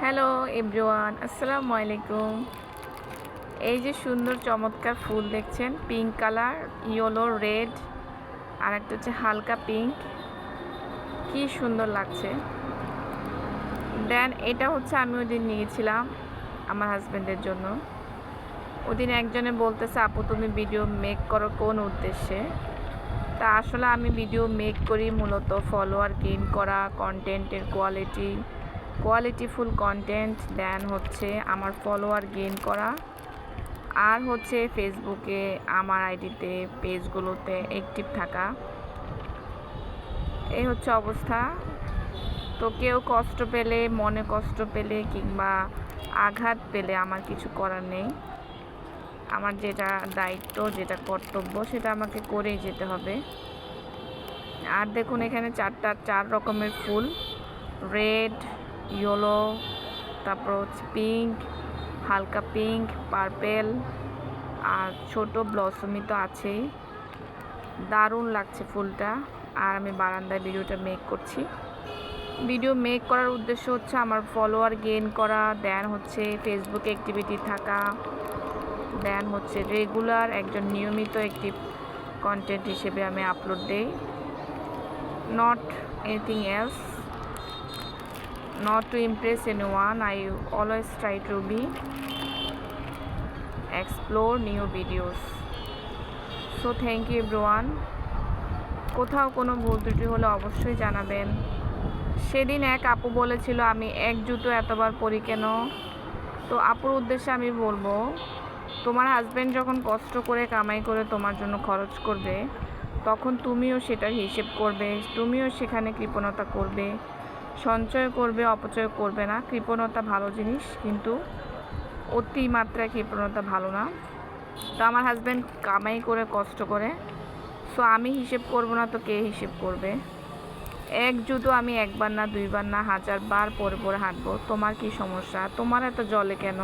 Hello everyone, আসসালামু আলাইকুম। এই যে সুন্দর চমৎকার ফুল দেখছেন, পিঙ্ক কালার, ইয়েলো, রেড, আর একটা হচ্ছে হালকা পিঙ্ক। কি সুন্দর লাগছে। দেন এটা হচ্ছে আমি ওই দিন নিয়েছিলাম আমার হাজব্যান্ডের জন্য। ওদিন একজনে বলতেছে, আপু তুমি ভিডিও মেক করো কোন উদ্দেশ্যে? তা আসলে আমি ভিডিও মেক করি মূলত ফলোয়ার গেইন করা, কন্টেন্টের কোয়ালিটিফুল কন্টেন্ট, দেন হচ্ছে আমার ফলোয়ার গেইন করা, আর হচ্ছে ফেসবুকে আমার আইডিতে পেজগুলোতে অ্যাক্টিভ থাকা। এই হচ্ছে অবস্থা। তো কেউ কষ্ট পেলে, মনে কষ্ট পেলে কিংবা আঘাত পেলে আমার কিছু করার নেই। আমার যেটা দায়িত্ব, যেটা কর্তব্য, সেটা আমাকে করেই যেতে হবে। আর দেখুন এখানে চার রকমের ফুল, রেড, ইয়েলো, তারপর হচ্ছে পিঙ্ক, হালকা পিঙ্ক, পার্পেল, আর ছোট ব্লসমি তো আছেই। দারুণ লাগছে ফুলটা। আর আমি বারান্দায় ভিডিওটা মেক করছি। ভিডিও মেক করার উদ্দেশ্য হচ্ছে আমার ফলোয়ার গেইন করা, দেন হচ্ছে ফেসবুকে অ্যাক্টিভিটি থাকা, দেন হচ্ছে রেগুলার একজন নিয়মিত অ্যাক্টিভ কন্টেন্ট হিসেবে আমি আপলোড দেই। Not anything else, not to impress anyone. I always try to be explore new videos. So thank you everyone. কোথাও কোনো ভুল ত্রুটি হলে অবশ্যই জানাবেন। সেদিন এক আপু বলেছিল আমি এক জুতো এতবার পরি কেন। তো আপুর উদ্দেশ্যে আমি বলবো, তোমার হাজব্যান্ড যখন কষ্ট করে কামাই করে তোমার জন্য খরচ করবে, তখন তুমিও সেটার হিসেব করবে, তুমিও সেখানে কৃপণতা করবে, সঞ্চয় করবে, অপচয় করবে না। কৃপণতা ভালো জিনিস, কিন্তু অতিমাত্রায় কৃপণতা ভালো না। তো আমার হাজব্যান্ড কামাই করে কষ্ট করে, সো আমি হিসেব করব না তো কে হিসেব করবে? এক জুতো আমি একবার না, দুইবার না, 1000 বার পরে পরে হাঁটবো। তোমার কি সমস্যা? তোমার এত জলে কেন?